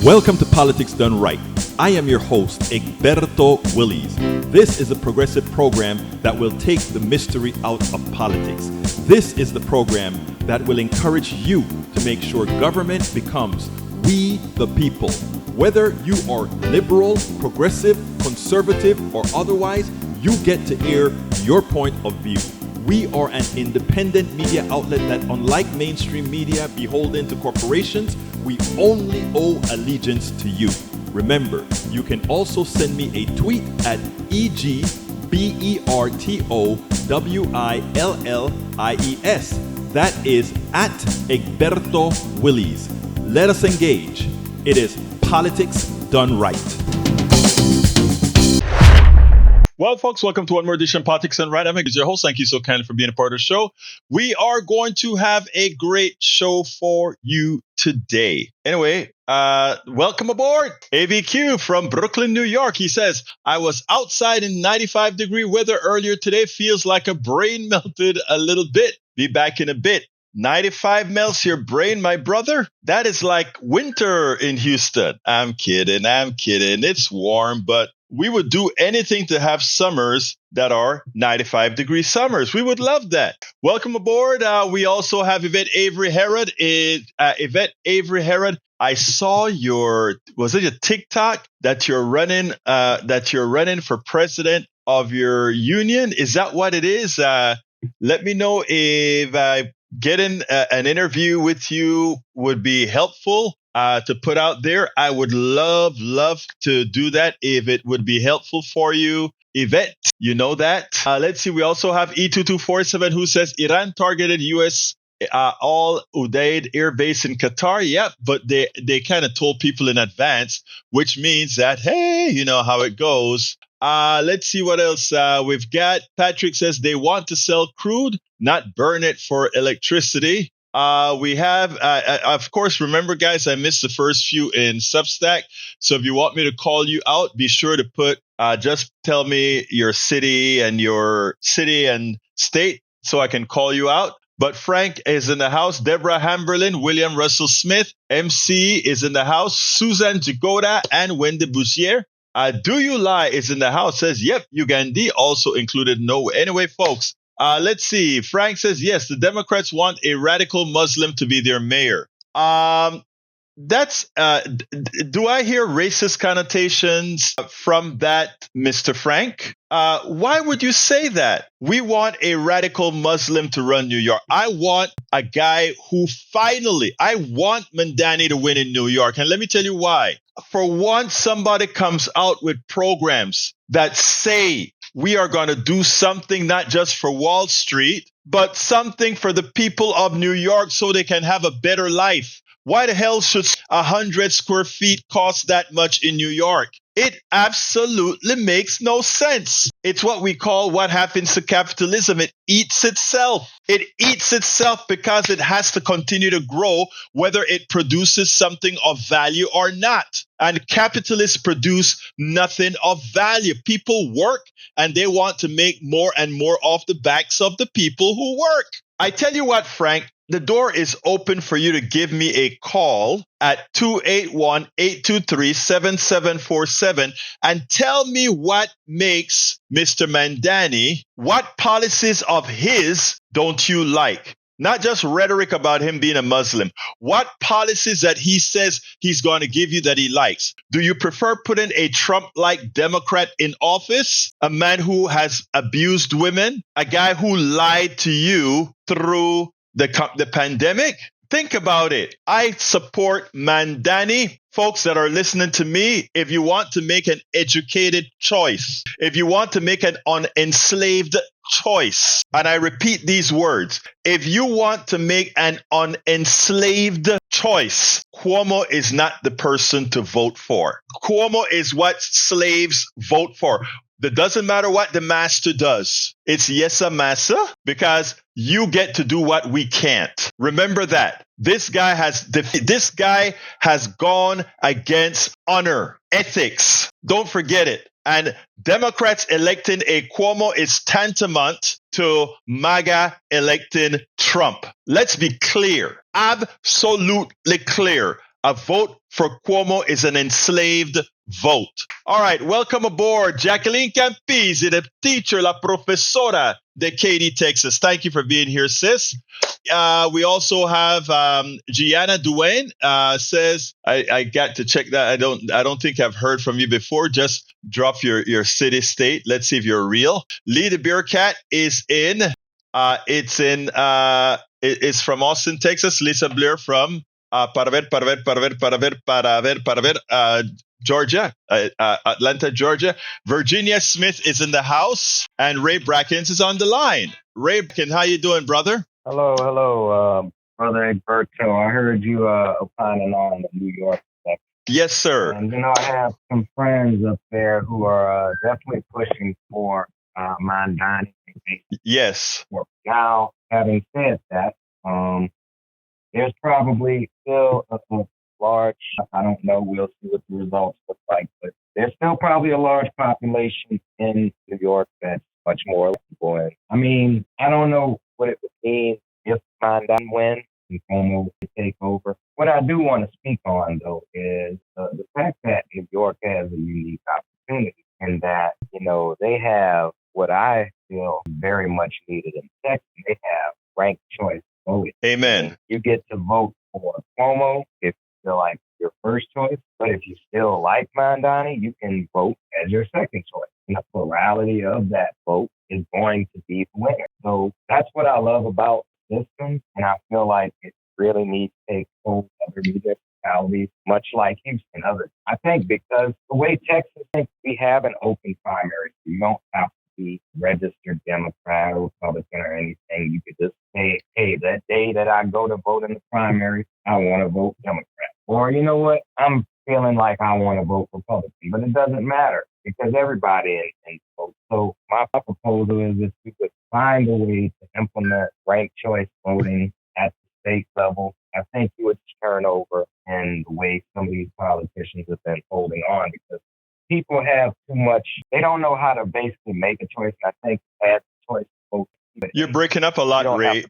Welcome to Politics Done Right. I am your host, Egberto Willies. This is a progressive program that will take the mystery out of politics. This is the program that will encourage you to make sure government becomes we the people. Whether you are liberal, progressive, conservative, or otherwise, you get to air your point of view. We are an independent media outlet that, unlike mainstream media beholden to corporations, we only owe allegiance to you. Remember, you can also send me a tweet at EGBERTOWILLIES. That is at Egberto Willies. Let us engage. It is Politics Done Right. Well, folks, welcome to one more edition of Politics Done Right. I'm your host. Thank you so kindly for being a part of the show. We are going to have a great show for you today. Anyway, welcome aboard. AVQ from Brooklyn, New York. He says, I was outside in 95-degree weather earlier today. Feels like a brain melted a little bit. Be back in a bit. 95 melts your brain, my brother. That is like winter in Houston. I'm kidding. It's warm, but we would do anything to have summers that are 95-degree summers. We would love that. Welcome aboard. We also have Yvette Avery Herod. Yvette Avery Herod, I saw was it a TikTok that you're running for president of your union? Is that what it is? Let me know if getting an interview with you would be helpful. To put out there. I would love to do that if it would be helpful for you. Yvette, you know that. Let's see. We also have E2247 who says Iran targeted U.S. Al Udeid Air Base in Qatar. Yep, but they kind of told people in advance, which means that, hey, you know how it goes. Let's see what else we've got. Patrick says they want to sell crude, not burn it for electricity. We have, of course, remember, guys, I missed the first few in Substack. So if you want me to call you out, be sure to just tell me your city and state so I can call you out. But Frank is in the house. Deborah Hamberlin, William Russell Smith, MC is in the house. Susan Jagoda and Wendy Bouchier. Do You Lie is in the house. Says, yep, Ugandi also included. No. Anyway, folks. Let's see. Frank says, yes, the Democrats want a radical Muslim to be their mayor. Do I hear racist connotations from that, Mr. Frank? Why would you say that? We want a radical Muslim to run New York. I want a guy I want Mamdani to win in New York. And let me tell you why. For once, somebody comes out with programs that say we are going to do something not just for Wall Street, but something for the people of New York so they can have a better life. Why the hell should 100 square feet cost that much in New York? It absolutely makes no sense. It's what we call what happens to capitalism. It eats itself. It eats itself because it has to continue to grow, whether it produces something of value or not. And capitalists produce nothing of value. People work and they want to make more and more off the backs of the people who work. I tell you what, Frank, the door is open for you to give me a call at 281-823-7747 and tell me what makes Mr. Mamdani, what policies of his don't you like? Not just rhetoric about him being a Muslim. What policies that he says he's going to give you that he likes? Do you prefer putting a Trump-like Democrat in office? A man who has abused women? A guy who lied to you through the pandemic? Think about it. I support Mamdani. Folks that are listening to me, if you want to make an educated choice, if you want to make an unenslaved choice, and I repeat these words, if you want to make an unenslaved choice, Cuomo is not the person to vote for. Cuomo is what slaves vote for. It doesn't matter what the master does. It's yes, massa, because you get to do what we can't. Remember that. This guy has gone against honor, ethics. Don't forget it. And Democrats electing a Cuomo is tantamount to MAGA electing Trump. Let's be clear, absolutely clear. A vote for Cuomo is an enslaved vote. All right, welcome aboard, Jacqueline Campisi, the teacher, la profesora de Katy, Texas. Thank you for being here, sis. We also have Gianna Duane says, I got to check that. I don't think I've heard from you before. Just drop your city, state. Let's see if you're real. Lee the Beer Cat is in. It's from Austin, Texas. Lisa Blair from Georgia, Atlanta, Georgia. Virginia Smith is in the house, and Ray Brackens is on the line. Ray Brackens, how you doing, brother? Hello, Brother Egberto. I heard you opining on the New York section. Yes, sir. And, I have some friends up there who are definitely pushing for Mamdani. Yes. Now, having said that, there's probably still a large, I don't know, we'll see what the results look like, but there's still probably a large population in New York that's much more electable. And I mean, I don't know what it would mean if Mamdani wins and Cuomo would take over. What I do want to speak on, though, is the fact that New York has a unique opportunity in that, they have what I feel very much needed in Texas. They have ranked choice voting. Amen. You get to vote for Cuomo if you feel like your first choice, but if you still like Mamdani, you can vote as your second choice. And the plurality of that vote is going to be the winner. So that's what I love about the system, and I feel like it really needs to take hold of other municipalities, much like Houston, others. I think because the way Texas thinks, we have an open primary. You don't have to be registered Democrat or Republican or anything. You could just say, hey, that day that I go to vote in the primary, I want to vote Democrat. Or, you know what, I'm feeling like I want to vote Republican, but it doesn't matter because everybody can vote. So my proposal is if we could find a way to implement ranked choice voting at the state level, I think you would turn over in the way some of these politicians have been holding on because people have too much, they don't know how to basically make a choice. And I think as a choice vote. You're breaking up a lot, Ray.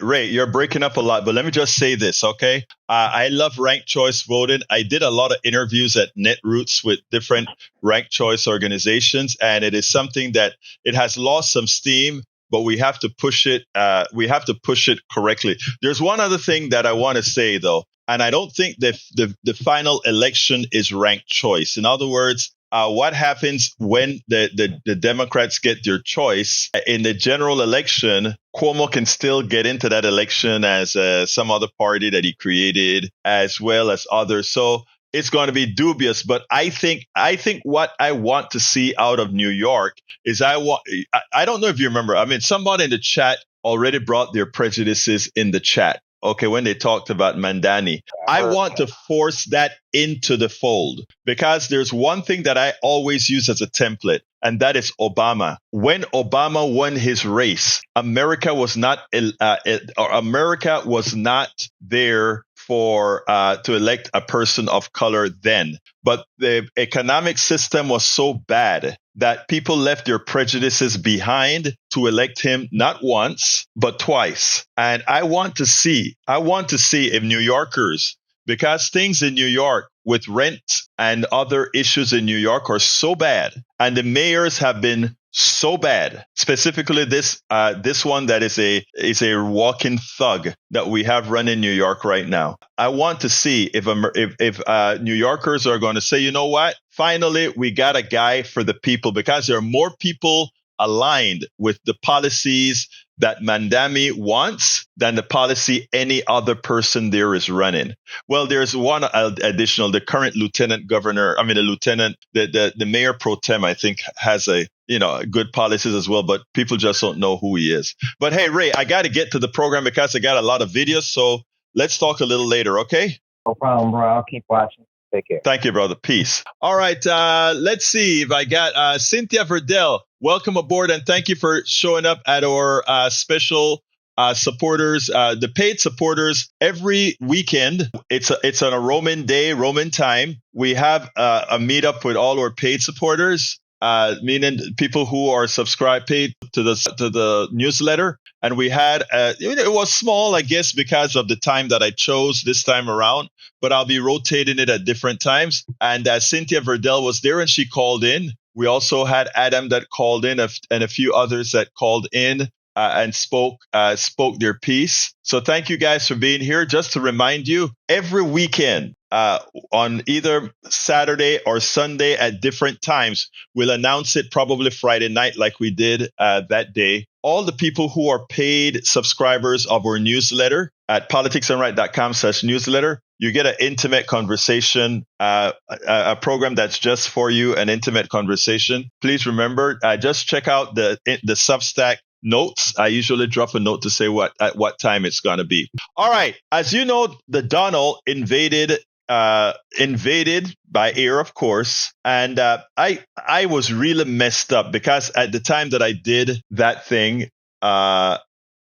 Ray, you're breaking up a lot. But let me just say this, okay? I love ranked choice voting. I did a lot of interviews at Netroots with different ranked choice organizations, and it is something that it has lost some steam, but we have to push it. We have to push it correctly. There's one other thing that I want to say, though, and I don't think that the final election is ranked choice. In other words, what happens when the Democrats get their choice in the general election? Cuomo can still get into that election as some other party that he created, as well as others. So it's going to be dubious. But I think what I want to see out of New York is I don't know if you remember. I mean, somebody in the chat already brought their prejudices in the chat. Okay, when they talked about Mamdani, I want to force that into the fold because there's one thing that I always use as a template, and that is Obama. When Obama won his race, America was not there for to elect a person of color then. But the economic system was so bad that people left their prejudices behind to elect him not once, but twice. And I want to see if New Yorkers, because things in New York with rent and other issues in New York are so bad, and the mayors have been so bad, specifically this one that is a walking thug that we have running New York right now. I want to see if New Yorkers are going to say, you know what, finally we got a guy for the people, because there are more people aligned with the policies that Mamdani wants than the policy any other person there is running. Well, there's one additional, the current the mayor pro tem, I think, has good policies as well, but people just don't know who he is. But hey, Ray, I got to get to the program because I got a lot of videos. So let's talk a little later. Okay. No problem, bro. I'll keep watching. Take care. Thank you, brother. Peace. All right. Let's see if I got Cynthia Verdell. Welcome aboard, and thank you for showing up at our special supporters, the paid supporters. Every weekend, it's on a Roman day, Roman time. We have a meetup with all our paid supporters. meaning people who are subscribed, paid to the newsletter. And we had, it was small, I guess, because of the time that I chose this time around, but I'll be rotating it at different times. And Cynthia Verdell was there and she called in. We also had Adam that called in and a few others that called in and spoke their piece. So thank you guys for being here. Just to remind you, every weekend on either Saturday or Sunday at different times, we'll announce it probably Friday night like we did that day. All the people who are paid subscribers of our newsletter at politicsandright.com/newsletter, you get an intimate conversation, a program that's just for you, an intimate conversation. Please remember, just check out the Substack notes. I usually drop a note to say at what time it's going to be. All right. As you know, the Donald invaded by air, of course. And I was really messed up because at the time that I did that thing,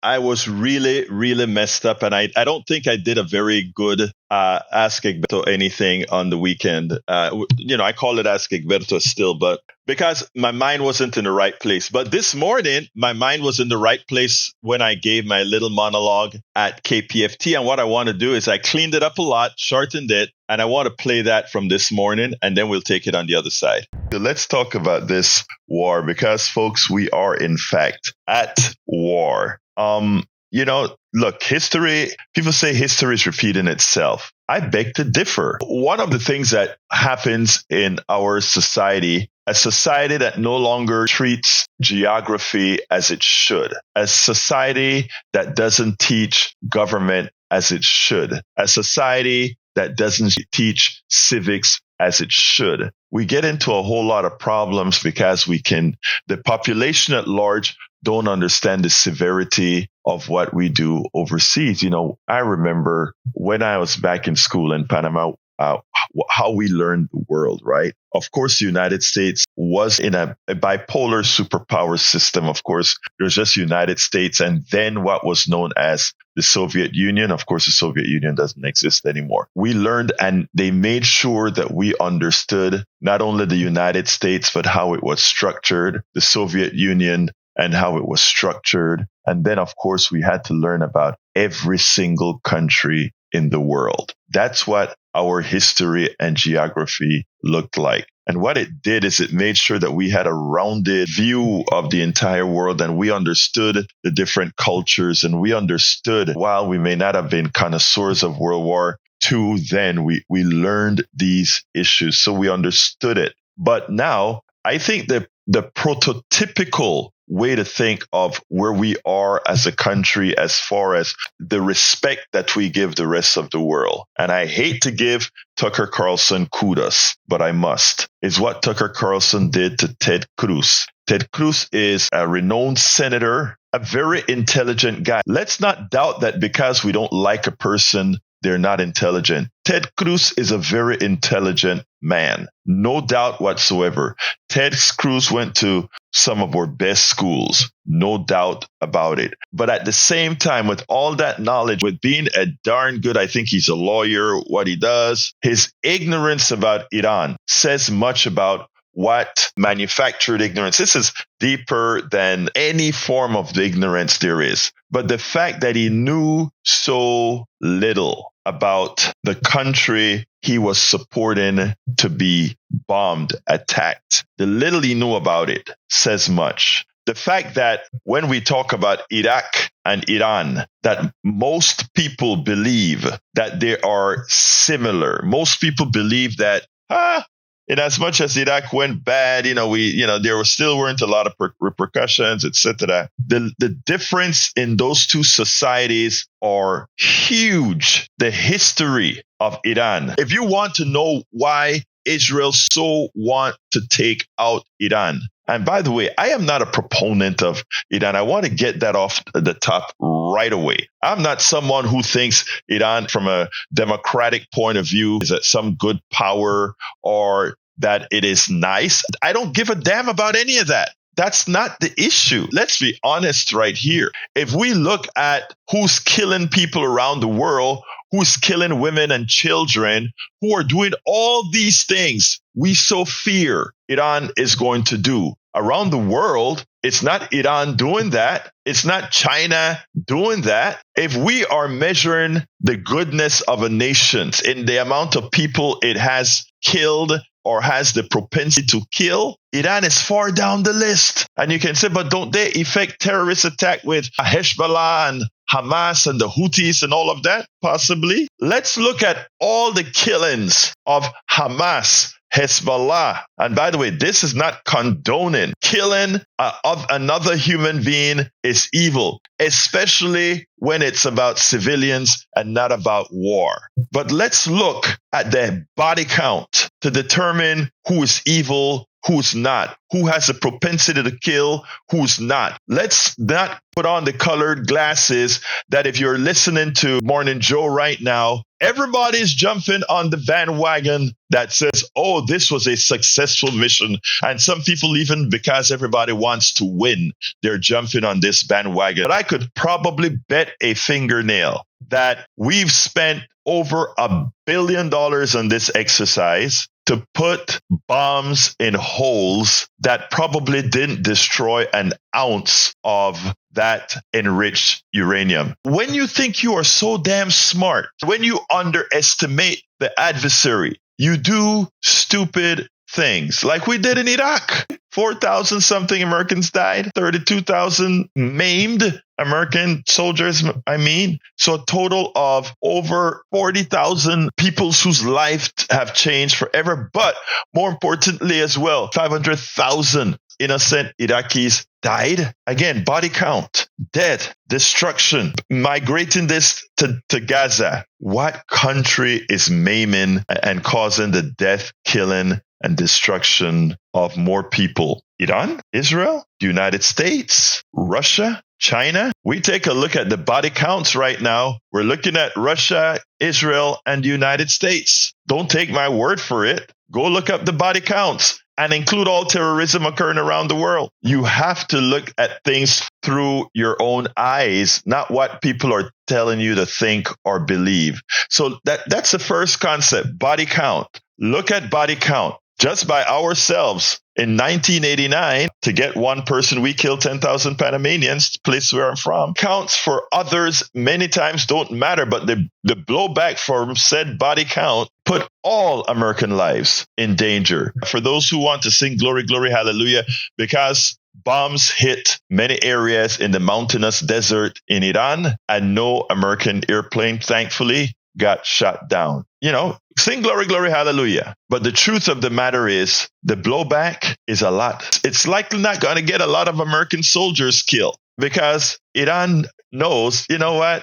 I was really, really messed up. And I don't think I did a very good Ask Egberto anything on the weekend. I call it Ask Egberto still, but because my mind wasn't in the right place. But this morning, my mind was in the right place when I gave my little monologue at KPFT. And what I want to do is I cleaned it up a lot, shortened it, and I want to play that from this morning, and then we'll take it on the other side. So let's talk about this war because, folks, we are, in fact, at war. Look, history, people say history is repeating itself. I beg to differ. One of the things that happens in our society, a society that no longer treats geography as it should, a society that doesn't teach government as it should, a society that doesn't teach civics as it should. We get into a whole lot of problems because the population at large don't understand the severity of what we do overseas. I remember when I was back in school in Panama, how we learned the world, right? Of course, the United States was in a bipolar superpower system. Of course, there's just United States and then what was known as the Soviet Union. Of course, the Soviet Union doesn't exist anymore. We learned and they made sure that we understood not only the United States, but how it was structured, the Soviet Union, and how it was structured. And then, of course, we had to learn about every single country in the world. That's what our history and geography looked like. And what it did is it made sure that we had a rounded view of the entire world and we understood the different cultures and we understood, while we may not have been connoisseurs of World War II then, we learned these issues. So we understood it. But now I think the prototypical way to think of where we are as a country as far as the respect that we give the rest of the world. And I hate to give Tucker Carlson kudos, but I must, is what Tucker Carlson did to Ted Cruz. Ted Cruz is a renowned senator, a very intelligent guy. Let's not doubt that because we don't like a person, they're not intelligent. Ted Cruz is a very intelligent man. No doubt whatsoever. Ted Cruz went to some of our best schools. No doubt about it. But at the same time, with all that knowledge, with being a darn good, I think he's a lawyer, what he does, his ignorance about Iran says much about what manufactured ignorance. This is deeper than any form of the ignorance there is. But the fact that he knew so little about the country he was supporting to be bombed, attacked, the little he knew about it says much. The fact that when we talk about Iraq and Iran, that most people believe that they are similar. Most people believe that, in as much as Iraq went bad, there still weren't a lot of repercussions, etc. The difference in those two societies are huge. The history of Iran. If you want to know why Israel so want to take out Iran, and by the way, I am not a proponent of Iran. I want to get that off the top right away. I'm not someone who thinks Iran, from a democratic point of view, is some good power or that it is nice. I don't give a damn about any of that. That's not the issue. Let's be honest right here. If we look at who's killing people around the world, who's killing women and children, who are doing all these things we so fear Iran is going to do. Around the world, it's not Iran doing that. It's not China doing that. If we are measuring the goodness of a nation in the amount of people it has killed or has the propensity to kill, Iran is far down the list. And you can say, but don't they effect terrorist attack with Hezbollah and Hamas and the Houthis and all of that? Possibly. Let's look at all the killings of Hamas, Hezbollah. And by the way, this is not condoning. Killing of another human being is evil, especially when it's about civilians and not about war. But let's look at the body count to determine who is evil, who's not, who has a propensity to kill, who's not. Let's not put on the colored glasses that if you're listening to Morning Joe right now, everybody's jumping on the bandwagon that says, oh, this was a successful mission. And some people, even because everybody wants to win, they're jumping on this bandwagon. But I could probably bet a fingernail that we've spent over $1 billion on this exercise to put bombs in holes that probably didn't destroy an ounce of that enriched uranium. When you think you are so damn smart, when you underestimate the adversary, you do stupid things like we did in Iraq. 4,000 something Americans died, 32,000 maimed American soldiers, So a total of over 40,000 people whose lives have changed forever. But more importantly as well, 500,000 innocent Iraqis died. Again, body count, death, destruction, migrating this to Gaza. What country is maiming and causing the death, killing, and destruction of more people? Iran, Israel, the United States, Russia, China. We take a look at the body counts right now. We're looking at Russia, Israel, and the United States. Don't take my word for it. Go look up the body counts and include all terrorism occurring around the world. You have to look at things through your own eyes, not what people are telling you to think or believe. So that's the first concept, body count. Look at body count. Just by ourselves, in 1989, to get one person, we killed 10,000 Panamanians, place where I'm from. Counts for others many times don't matter, but the blowback from said body count put all American lives in danger. For those who want to sing glory, glory, hallelujah, because bombs hit many areas in the mountainous desert in Iran, and no American airplane, thankfully, got shot down. Sing glory, glory, hallelujah. But the truth of the matter is the blowback is a lot. It's likely not going to get a lot of American soldiers killed because Iran knows,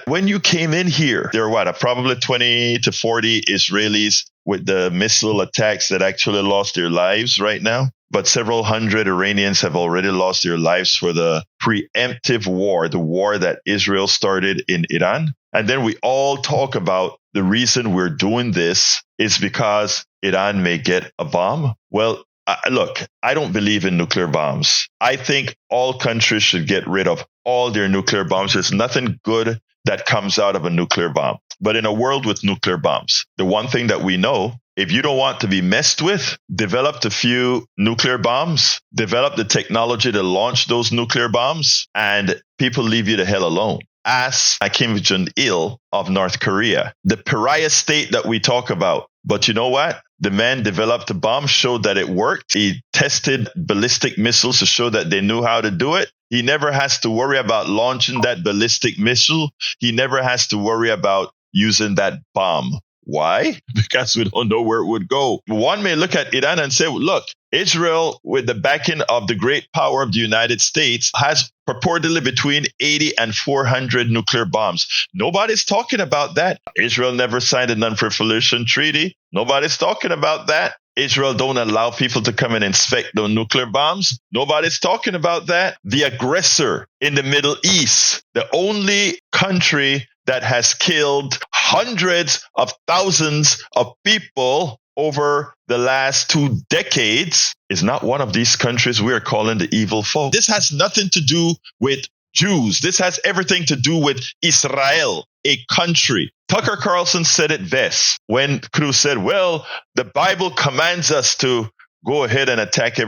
when you came in here, there were probably 20 to 40 Israelis with the missile attacks that actually lost their lives right now. But several hundred Iranians have already lost their lives for the preemptive war, the war that Israel started in Iran. And then we all talk about the reason we're doing this is because Iran may get a bomb. Well, look, I don't believe in nuclear bombs. I think all countries should get rid of all their nuclear bombs. There's nothing good that comes out of a nuclear bomb. But in a world with nuclear bombs, the one thing that we know, if you don't want to be messed with, develop a few nuclear bombs, develop the technology to launch those nuclear bombs, and people leave you the hell alone. Ask Kim Jong-il of North Korea, the pariah state that we talk about. But you know what? The man developed a bomb, showed that it worked. He tested ballistic missiles to show that they knew how to do it. He never has to worry about launching that ballistic missile. He never has to worry about using that bomb. Why? Because we don't know where it would go. One may look at Iran and say, look, Israel, with the backing of the great power of the United States, has purportedly between 80 and 400 nuclear bombs. Nobody's talking about that. Israel never signed a non-proliferation treaty. Nobody's talking about that. Israel don't allow people to come and inspect the nuclear bombs. Nobody's talking about that. The aggressor in the Middle East, the only country that has killed hundreds of thousands of people over the last 2 decades, is not one of these countries we are calling the evil folk. This has nothing to do with Jews. This has everything to do with Israel, a country. Tucker Carlson said it best when Cruz said, well, the Bible commands us to go ahead and attack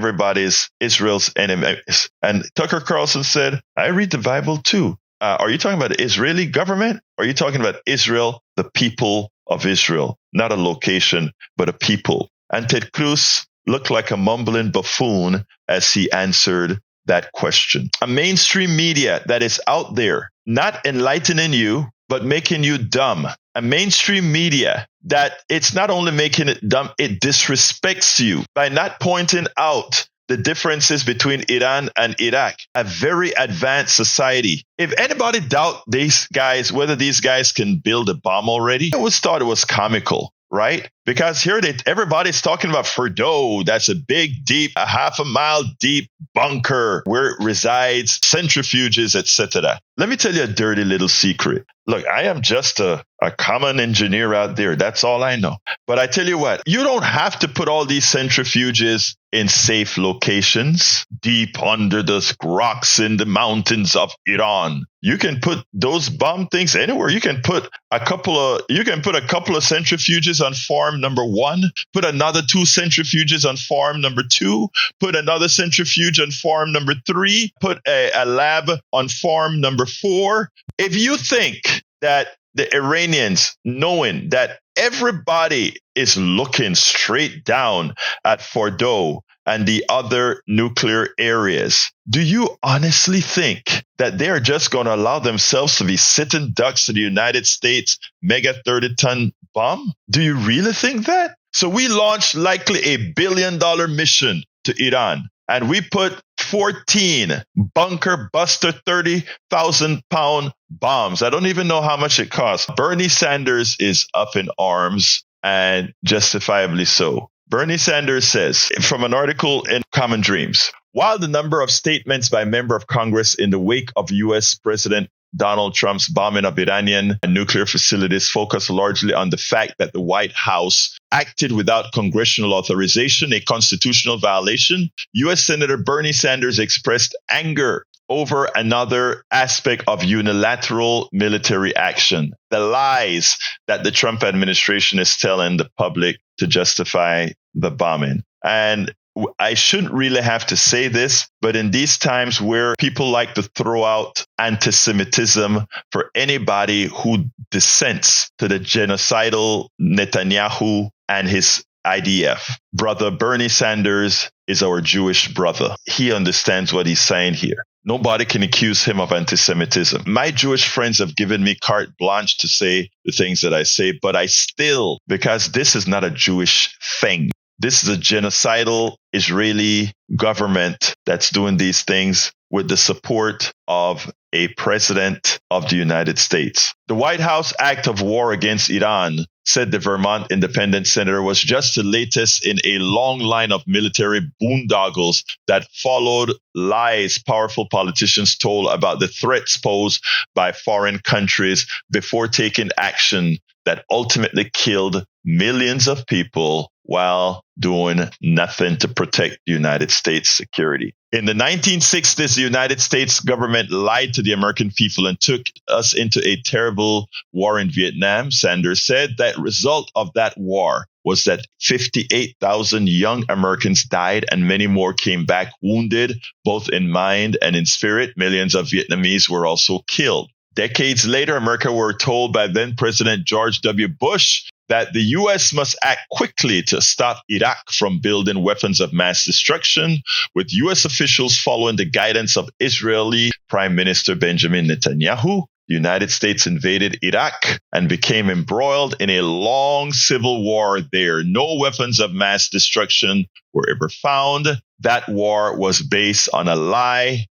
Israel's enemies. And Tucker Carlson said, I read the Bible too. Are you talking about the Israeli government? Or are you talking about Israel, the people of Israel? Not a location, but a people. And Ted Cruz looked like a mumbling buffoon as he answered that question. A mainstream media that is out there, not enlightening you, but making you dumb. A mainstream media that it's not only making it dumb, it disrespects you by not pointing out the differences between Iran and Iraq, a very advanced society. If anybody doubt these guys, whether these guys can build a bomb already, I always thought it was comical, right? Because here everybody's talking about Fordo. That's a big, deep, a half a mile deep bunker where it resides, centrifuges, etc. Let me tell you a dirty little secret. Look, I am just a common engineer out there. That's all I know. But I tell you what, you don't have to put all these centrifuges in safe locations, deep under the rocks in the mountains of Iran. You can put those bomb things anywhere. You can put a couple of centrifuges on farm number 1, put another 2 centrifuges on farm number 2, put another centrifuge on farm number 3, put a lab on farm number 4. If you think that the Iranians, knowing that everybody is looking straight down at Fordo and the other nuclear areas, do you honestly think that they are just going to allow themselves to be sitting ducks to the United States mega 30-ton bomb? Do you really think that? So we launched likely $1 billion mission to Iran, and we put 14 bunker buster 30,000 pound bombs. I don't even know how much it costs. Bernie Sanders is up in arms, and justifiably so. Bernie Sanders says, from an article in Common Dreams, while the number of statements by member of Congress in the wake of U.S. President Donald Trump's bombing of Iranian nuclear facilities focus largely on the fact that the White House acted without congressional authorization, a constitutional violation, U.S. Senator Bernie Sanders expressed anger over another aspect of unilateral military action, the lies that the Trump administration is telling the public to justify the bombing. And I shouldn't really have to say this, but in these times where people like to throw out anti-Semitism for anybody who dissents to the genocidal Netanyahu and his IDF, brother Bernie Sanders is our Jewish brother. He understands what he's saying here. Nobody can accuse him of anti-Semitism. My Jewish friends have given me carte blanche to say the things that I say, but I still, because this is not a Jewish thing. This is a genocidal Israeli government that's doing these things with the support of a president of the United States. The White House act of war against Iran, said the Vermont independent senator, was just the latest in a long line of military boondoggles that followed lies powerful politicians told about the threats posed by foreign countries before taking action that ultimately killed millions of people while doing nothing to protect the United States security. In the 1960s, the United States government lied to the American people and took us into a terrible war in Vietnam. Sanders said that result of that war was that 58,000 young Americans died and many more came back wounded, both in mind and in spirit. Millions of Vietnamese were also killed. Decades later, America were told by then President George W. Bush that the U.S. must act quickly to stop Iraq from building weapons of mass destruction, with U.S. officials following the guidance of Israeli Prime Minister Benjamin Netanyahu. The United States invaded Iraq and became embroiled in a long civil war there. No weapons of mass destruction were ever found. That war was based on a lie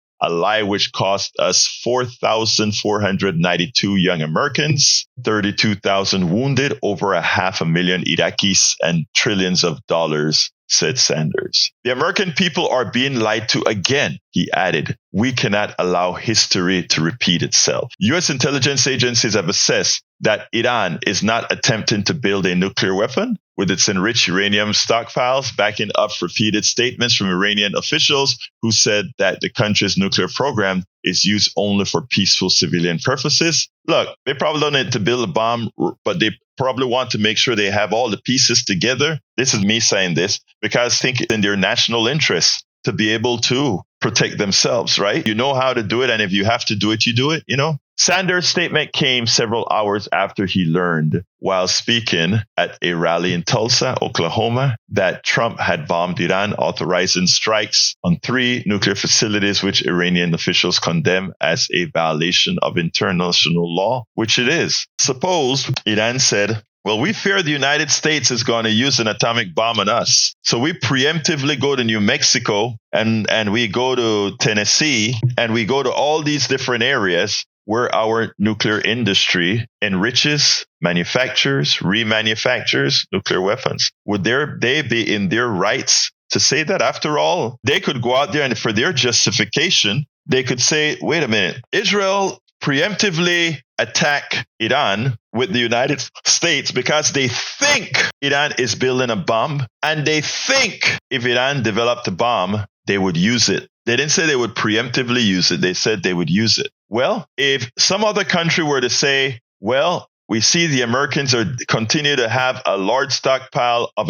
which cost us 4,492 young Americans, 32,000 wounded, over 500,000 Iraqis, and trillions of dollars, said Sanders. The American people are being lied to again. he added, we cannot allow history to repeat itself. U.S. intelligence agencies have assessed that Iran is not attempting to build a nuclear weapon with its enriched uranium stockpiles, backing up repeated statements from Iranian officials who said that the country's nuclear program is used only for peaceful civilian purposes. Look, they probably don't need to build a bomb, but they probably want to make sure they have all the pieces together. This is me saying this because I think it's in their national interest to be able to protect themselves, right? You know how to do it. And if you have to do it, you do it, you know? Sanders' statement came several hours after he learned, while speaking at a rally in Tulsa, Oklahoma, that Trump had bombed Iran, authorizing strikes on 3 nuclear facilities, which Iranian officials condemn as a violation of international law, which it is. Suppose Iran said, well, we fear the United States is going to use an atomic bomb on us. So we preemptively go to New Mexico and we go to Tennessee and we go to all these different areas where our nuclear industry enriches, manufactures, remanufactures nuclear weapons. Would they be in their rights to say that? After all, they could go out there and for their justification, they could say, wait a minute, Israel preemptively attack Iran with the United States because they think Iran is building a bomb, and they think if Iran developed a bomb, they would use it. They didn't say they would preemptively use it. They said they would use it. Well, if some other country were to say, well, we see the Americans continue to have a large stockpile of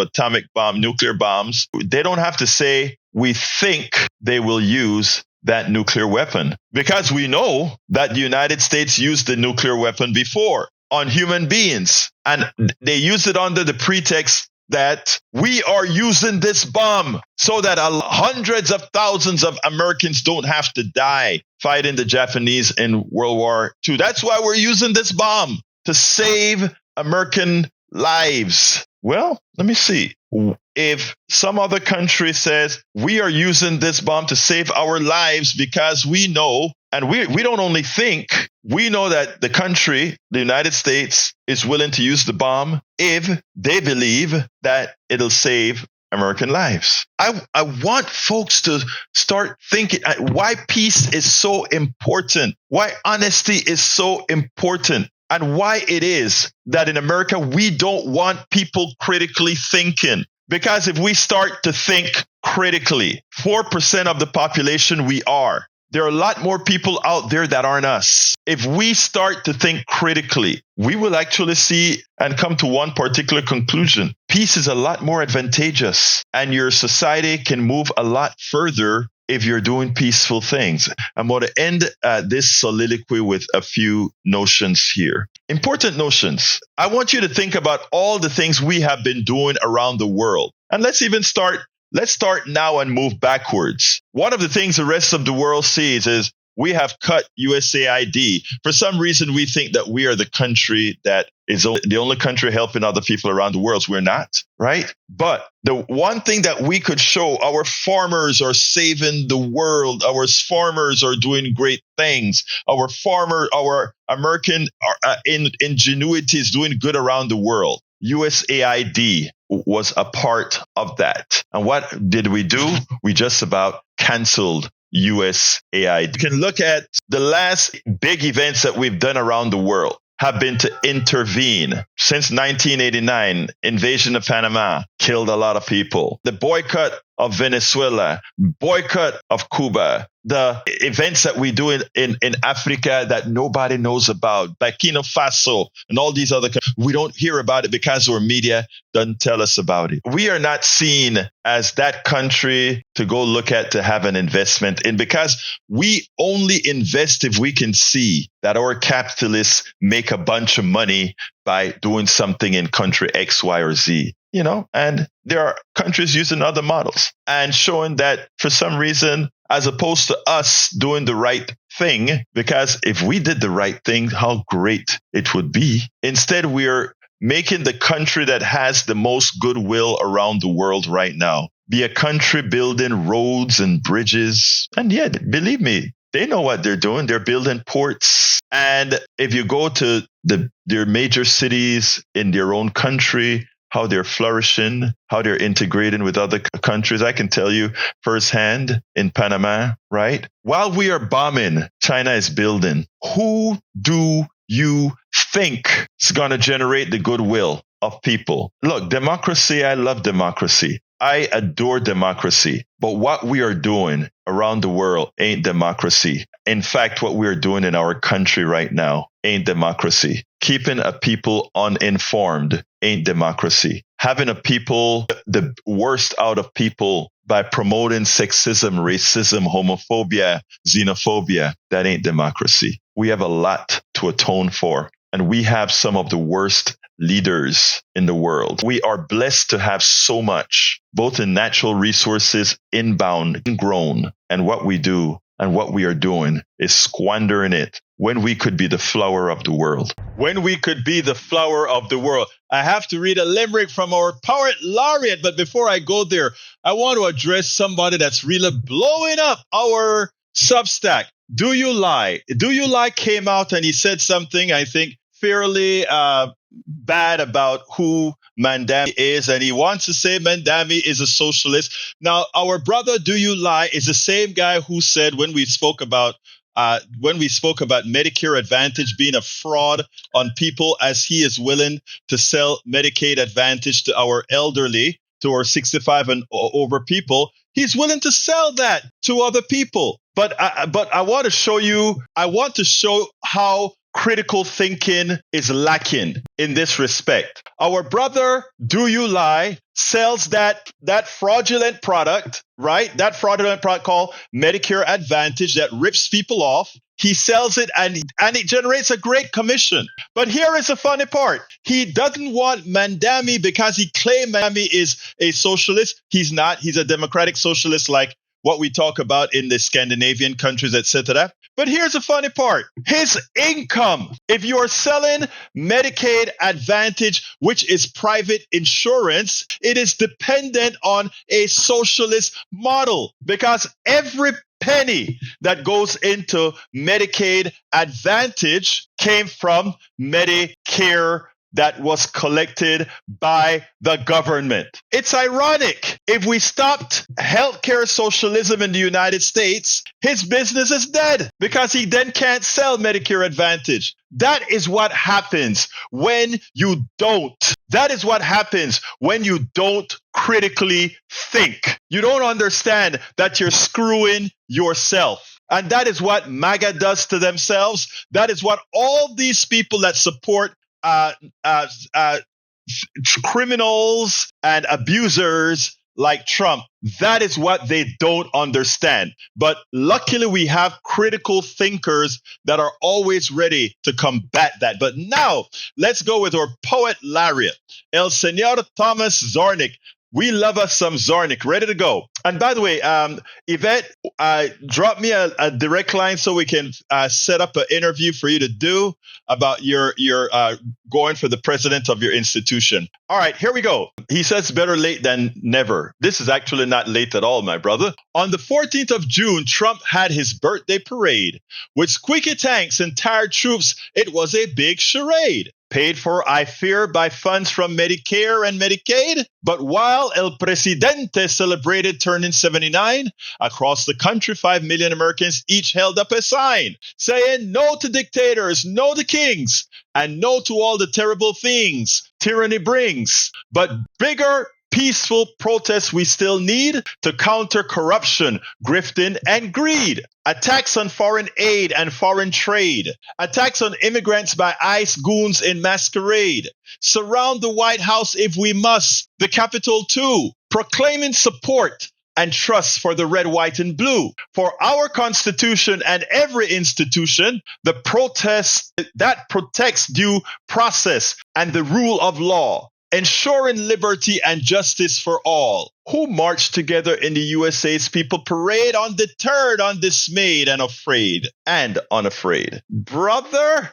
nuclear bombs, they don't have to say, we think they will use that nuclear weapon, because we know that the United States used the nuclear weapon before on human beings, and they used it under the pretext that we are using this bomb so that hundreds of thousands of Americans don't have to die fighting the Japanese in World War II. That's why we're using this bomb, to save American lives. Well, let me see. If some other country says we are using this bomb to save our lives because we know, and we don't only think, we know that the country, the United States, is willing to use the bomb if they believe that it'll save American lives. I want folks to start thinking why peace is so important, why honesty is so important, and why it is that in America, we don't want people critically thinking. Because if we start to think critically, 4% of the population we are, there are a lot more people out there that aren't us. If we start to think critically, we will actually see and come to one particular conclusion. Peace is a lot more advantageous, and your society can move a lot further if you're doing peaceful things. I'm going to end this soliloquy with a few notions here. Important notions. I want you to think about all the things we have been doing around the world. And let's start now and move backwards. One of the things the rest of the world sees is we have cut USAID. For some reason, we think that we are the country that is the only country helping other people around the world. We're not, right? But the one thing that we could show, our farmers are saving the world. Our farmers are doing great things. Our American ingenuity is doing good around the world. USAID was a part of that. And what did we do? We just about canceled USAID. You can look at the last big events that we've done around the world have been to intervene. Since 1989, invasion of Panama killed a lot of people. The boycott of Venezuela, boycott of Cuba, the events that we do in Africa that nobody knows about, Burkina Faso and all these other countries. We don't hear about it because our media doesn't tell us about it. We are not seen as that country to go look at to have an investment in, because we only invest if we can see that our capitalists make a bunch of money by doing something in country X, Y, or Z. You know, and there are countries using other models and showing that for some reason, as opposed to us doing the right thing, because if we did the right thing, how great it would be. Instead, we're making the country that has the most goodwill around the world right now be a country building roads and bridges. And yet, believe me, they know what they're doing. They're building ports. And if you go to their major cities in their own country, how they're flourishing, how they're integrating with other countries. I can tell you firsthand in Panama, right? While we are bombing, China is building. Who do you think is going to generate the goodwill of people? Look, democracy, I love democracy. I adore democracy. But what we are doing around the world ain't democracy. In fact, what we are doing in our country right now ain't democracy. Keeping a people uninformed ain't democracy. Having a people, the worst out of people by promoting sexism, racism, homophobia, xenophobia, that ain't democracy. We have a lot to atone for. And we have some of the worst leaders in the world. We are blessed to have so much, both in natural resources, inbound, ingrown. And what we do and what we are doing is squandering it when we could be the flower of the world. When we could be the flower of the world. I have to read a limerick from our poet laureate. But before I go there, I want to address somebody that's really blowing up our Substack. Do You Lie? Do You Lie came out and he said something, I think, fairly bad about who Mamdani is, and he wants to say Mamdani is a socialist. Now, our brother Do You Lie is the same guy who said when we spoke about Medicare Advantage being a fraud on people, as he is willing to sell Medicaid Advantage to our elderly, to our 65 and over people. He's willing to sell that to other people. But I want to show how critical thinking is lacking in this respect. Our brother, Do You Lie, sells that fraudulent product, right? That fraudulent product called Medicare Advantage that rips people off. He sells it and it generates a great commission. But here is the funny part. He doesn't want Mamdani because he claimed Mamdani is a socialist. He's not. He's a democratic socialist like what we talk about in the Scandinavian countries, etc. But here's the funny part. His income, if you're selling Medicaid Advantage, which is private insurance, it is dependent on a socialist model because every penny that goes into Medicaid Advantage came from Medicare that was collected by the government. It's ironic. If we stopped healthcare socialism in the United States, his business is dead because he then can't sell Medicare Advantage. That is what happens when you don't. That is what happens when you don't critically think. You don't understand that you're screwing yourself. And that is what MAGA does to themselves. That is what all these people that support criminals and abusers like Trump, that is what they don't understand. But luckily, we have critical thinkers that are always ready to combat that. But now, let's go with our poet laureate, El Señor Thomas Zornick. We love us some Zornick. Ready to go. And by the way, Yvette, drop me a direct line so we can set up an interview for you to do about your going for the president of your institution. All right, here we go. He says better late than never. This is actually not late at all, my brother. On the 14th of June, Trump had his birthday parade. With squeaky tanks and tired troops, it was a big charade. Paid for, I fear, by funds from Medicare and Medicaid. But while El Presidente celebrated turning 79, across the country, 5 million Americans each held up a sign saying no to dictators, no to kings, and no to all the terrible things tyranny brings. But bigger, peaceful protests we still need to counter corruption, grifting, and greed. Attacks on foreign aid and foreign trade. Attacks on immigrants by ICE goons in masquerade. Surround the White House if we must. The Capitol too. Proclaiming support and trust for the red, white, and blue. For our Constitution and every institution, the protest that protects due process and the rule of law. Ensuring liberty and justice for all, who march together in the USA's People Parade, undeterred, undismayed, and afraid, and unafraid. Brother,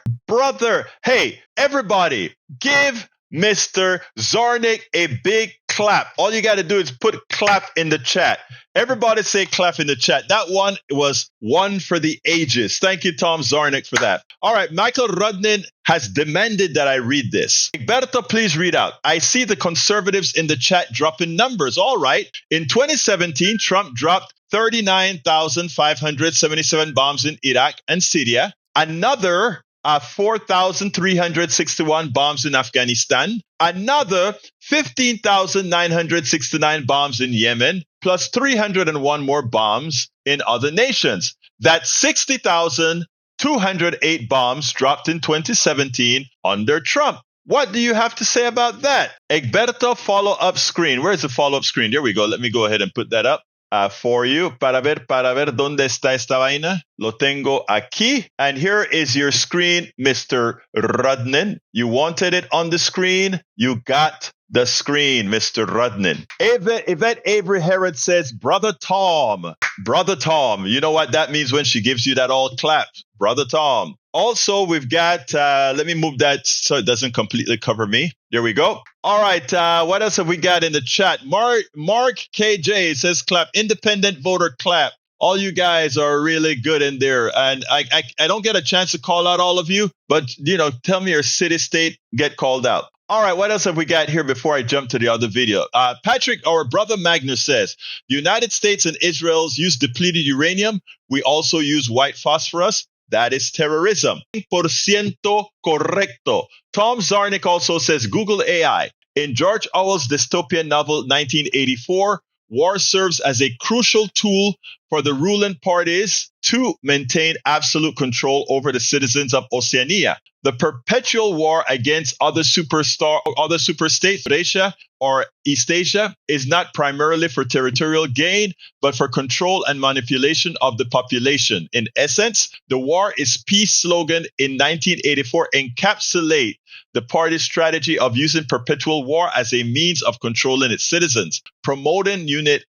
hey, everybody, give Mr. Zarnik a big clap. All you got to do is put clap in the chat. Everybody say clap in the chat. That one was one for the ages. Thank you, Tom Zarnik, for that. All right, Michael Rudnin has demanded that I read this. Egberto, please read out. I see the conservatives in the chat dropping numbers. All right. In 2017, Trump dropped 39,577 bombs in Iraq and Syria. Another 4,361 bombs in Afghanistan, another 15,969 bombs in Yemen, plus 301 more bombs in other nations. That's 60,208 bombs dropped in 2017 under Trump. What do you have to say about that? Egberto follow-up screen. Where's the follow-up screen? There we go. Let me go ahead and put that up. For you, para ver dónde está esta vaina. Lo tengo aquí. And here is your screen, Mr. Rudnin. You wanted it on the screen. You got the screen, Mr. Rudnin. Yvette Avery Herod says, Brother Tom. Brother Tom. You know what that means when she gives you that all clap. Brother Tom. Also, we've got, let me move that so it doesn't completely cover me. There we go. All right. What else have we got in the chat? Mark KJ says clap. Independent voter clap. All you guys are really good in there. And I don't get a chance to call out all of you, but, tell me your city, state, get called out. All right, what else have we got here before I jump to the other video? Patrick, our brother Magnus says, the United States and Israel use depleted uranium. We also use white phosphorus. That is terrorism. Porciento correcto. Tom Zarnik also says, Google AI. In George Orwell's dystopian novel 1984, war serves as a crucial tool for the ruling parties to maintain absolute control over the citizens of Oceania. The perpetual war against other superstates, Asia or East Asia, is not primarily for territorial gain, but for control and manipulation of the population. In essence, the war is peace slogan in 1984 encapsulate the party's strategy of using perpetual war as a means of controlling its citizens, promoting unity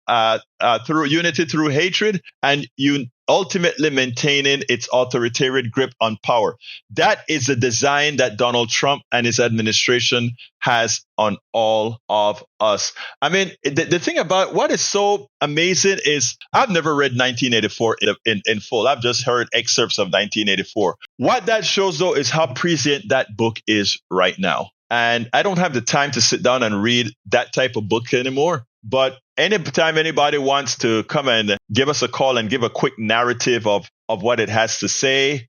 through hatred, and ultimately maintaining its authoritarian grip on power. That is the design that Donald Trump and his administration has on all of us. I mean, the thing about what is so amazing is I've never read 1984 in full. I've just heard excerpts of 1984. What that shows, though, is how prescient that book is right now. And I don't have the time to sit down and read that type of book anymore. But anytime anybody wants to come and give us a call and give a quick narrative of what it has to say,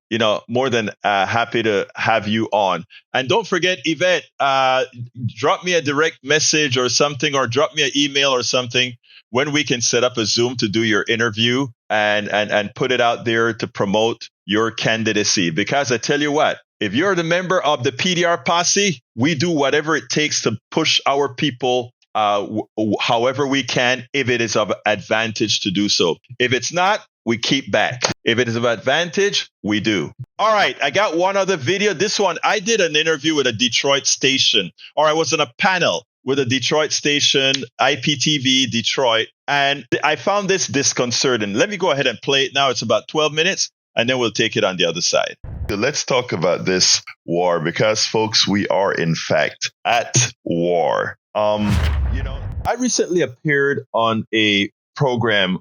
more than happy to have you on. And don't forget, Yvette, drop me a direct message or something, or drop me an email or something when we can set up a Zoom to do your interview and put it out there to promote your candidacy. Because I tell you what, if you're the member of the PDR posse, we do whatever it takes to push our people however we can, if it is of advantage to do so. If it's not, we keep back. If it is of advantage, we do. All right, I got one other video. This one, I did an interview with a Detroit station, or I was on a panel with a Detroit station, IPTV Detroit, and I found this disconcerting. Let me go ahead and play it now. It's about 12 minutes, and then we'll take it on the other side. Let's talk about this war, because, folks, we are, in fact, at war. I recently appeared on a program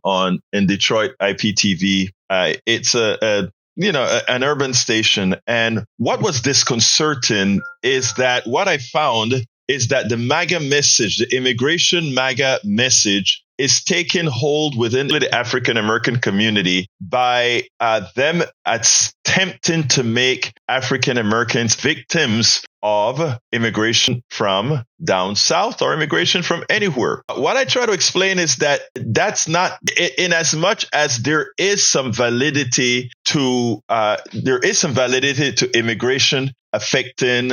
in Detroit IPTV. It's an urban station. And what was disconcerting is that what I found is that the MAGA message, the immigration MAGA message, is taking hold within the African American community by them attempting to make African Americans victims of immigration from down south or immigration from anywhere. What I try to explain is that that's not, in as much as there is some validity to immigration affecting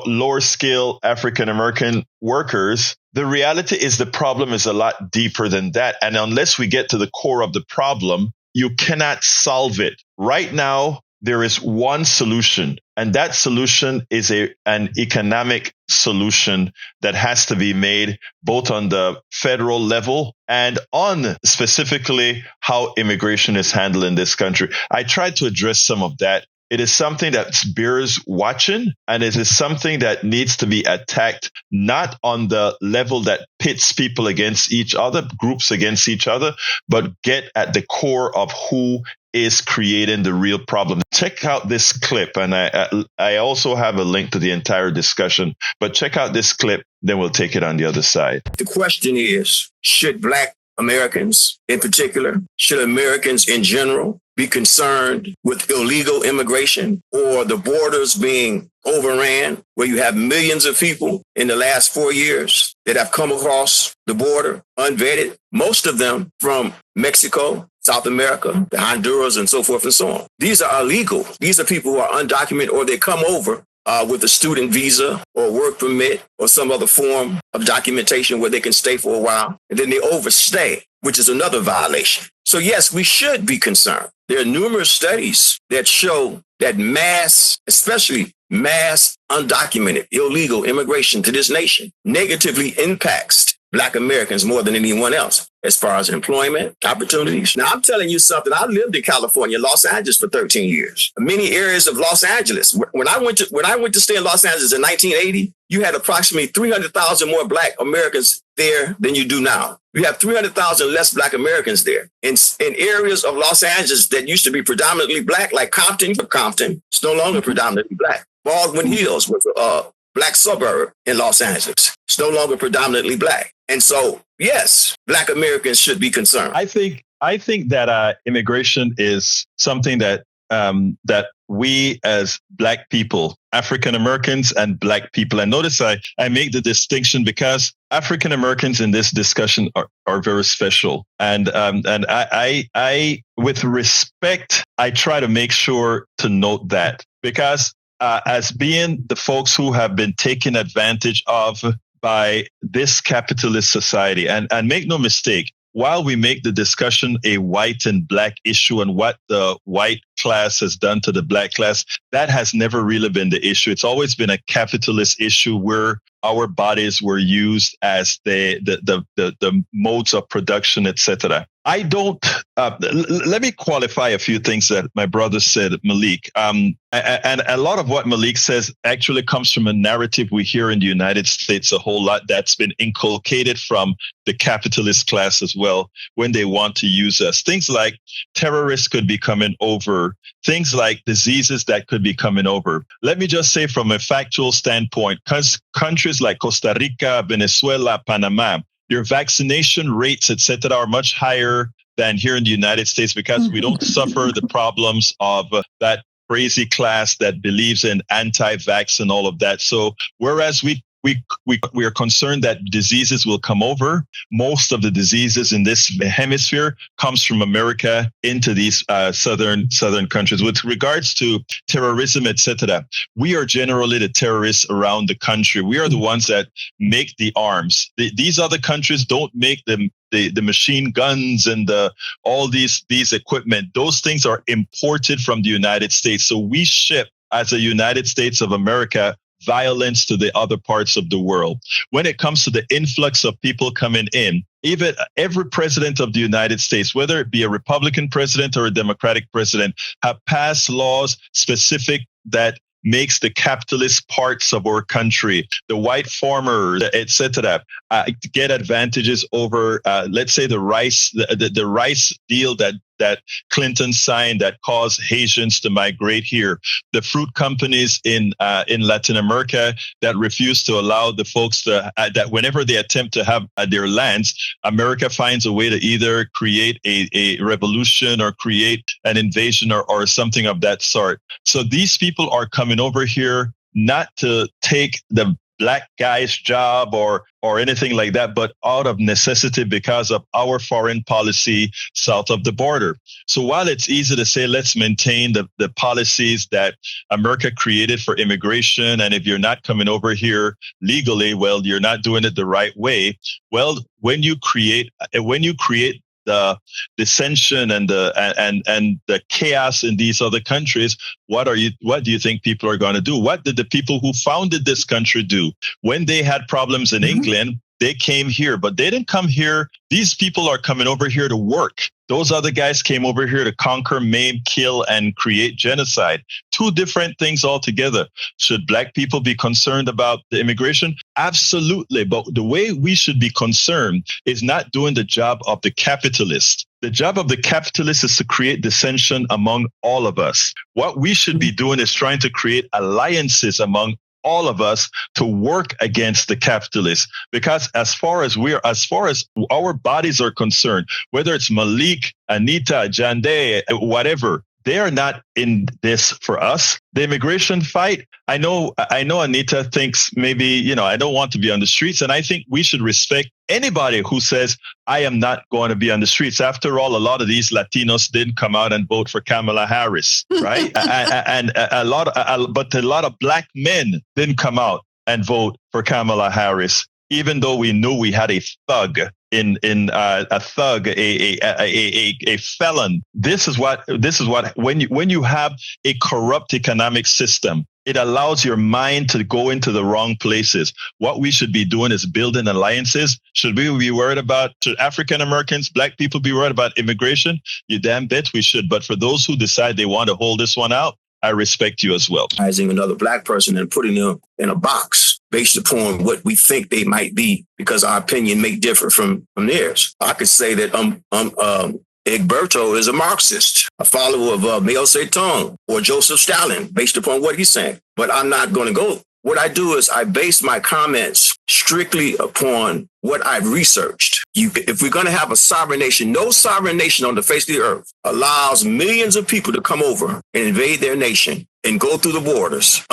lower skill African American workers. The reality is the problem is a lot deeper than that. And unless we get to the core of the problem, you cannot solve it. Right now, there is one solution, and that solution is an economic solution that has to be made both on the federal level and on specifically how immigration is handled in this country. I tried to address some of that it is something that bears watching, and it is something that needs to be attacked, not on the level that pits people against each other, groups against each other, but get at the core of who is creating the real problem. Check out this clip, and I also have a link to the entire discussion, but check out this clip, then we'll take it on the other side. The question is, should Black Americans in particular, should Americans in general be concerned with illegal immigration or the borders being overran, where you have millions of people in the last 4 years that have come across the border unvetted, most of them from Mexico, South America, the Honduras, and so forth and so on. These are illegal. These are people who are undocumented, or they come over with a student visa or work permit or some other form of documentation where they can stay for a while, and then they overstay, which is another violation. So yes, we should be concerned. There are numerous studies that show that mass, especially mass undocumented illegal immigration to this nation negatively impacts Black Americans more than anyone else as far as employment opportunities. Now, I'm telling you something. I lived in California, Los Angeles for 13 years. Many areas of Los Angeles. When I went to stay in Los Angeles in 1980, you had approximately 300,000 more Black Americans there than you do now. You have 300,000 less Black Americans there. In areas of Los Angeles that used to be predominantly Black, like Compton, it's no longer predominantly Black. Baldwin Hills was a Black suburb in Los Angeles. It's no longer predominantly Black. And so, yes, Black Americans should be concerned. I think that immigration is something that that we as Black people, African Americans and Black people, and notice I make the distinction because African Americans in this discussion are very special, and I with respect I try to make sure to note that, because as being the folks who have been taken advantage of by this capitalist society. And make no mistake, while we make the discussion a white and Black issue and what the white class has done to the Black class, that has never really been the issue. It's always been a capitalist issue where our bodies were used as the modes of production, etc. I don't. Let me qualify a few things that my brother said, Malik. And a lot of what Malik says actually comes from a narrative we hear in the United States a whole lot that's been inculcated from the capitalist class as well when they want to use us. Things like terrorists could be coming over, things like diseases that could be coming over. Let me just say from a factual standpoint, because countries like Costa Rica, Venezuela, Panama, your vaccination rates, etc., are much higher than here in the United States because we don't suffer the problems of that crazy class that believes in anti-vax and all of that. So whereas we are concerned that diseases will come over, most of the diseases in this hemisphere comes from America into these southern countries. With regards to terrorism, etc., we are generally the terrorists around the country. We are the ones that make the arms. These other countries don't make them. The machine guns and all these equipment. Those things are imported from the United States. So we ship, as a United States of America, violence to the other parts of the world. When it comes to the influx of people coming in, even every president of the United States, whether it be a Republican president or a Democratic president, have passed laws specific that makes the capitalist parts of our country, the white farmers, etc., get advantages over, let's say, the rice deal that Clinton signed that caused Haitians to migrate here. The fruit companies in Latin America that refuse to allow the folks to that whenever they attempt to have their lands, America finds a way to either create a revolution or create an invasion or something of that sort. So these people are coming over here not to take the Black guy's job or anything like that, but out of necessity because of our foreign policy south of the border. So while it's easy to say, let's maintain the policies that America created for immigration, and if you're not coming over here legally, well, you're not doing it the right way. Well, when you create the dissension and the chaos in these other countries, what do you think people are going to do? What did the people who founded this country do when they had problems in England? They came here, but they didn't come here. These people are coming over here to work. Those other guys came over here to conquer, maim, kill, and create genocide. Two different things altogether. Should Black people be concerned about the immigration? Absolutely. But the way we should be concerned is not doing the job of the capitalist. The job of the capitalist is to create dissension among all of us. What we should be doing is trying to create alliances among all of us to work against the capitalists. Because as far as our bodies are concerned, whether it's Malik, Anita, Jande, whatever, they are not in this for us. The immigration fight, I know Anita thinks maybe, I don't want to be on the streets. And I think we should respect anybody who says, I am not going to be on the streets. After all, a lot of these Latinos didn't come out and vote for Kamala Harris, right? and a lot of Black men didn't come out and vote for Kamala Harris, even though we knew we had a thug a felon. This is what when you have a corrupt economic system, it allows your mind to go into the wrong places. What we should be doing is building alliances. Should we be worried about, should African Americans, Black people be worried about immigration? You damn bet we should. But for those who decide they want to hold this one out, I respect you as well. Another Black person and putting them in a box based upon what we think they might be, because our opinion may differ from theirs. I could say that Egberto is a Marxist, a follower of Mao Zedong or Joseph Stalin, based upon what he's saying. But I'm not going to go. What I do is I base my comments strictly upon what I've researched. If we're going to have a sovereign nation, no sovereign nation on the face of the earth allows millions of people to come over and invade their nation and go through the borders.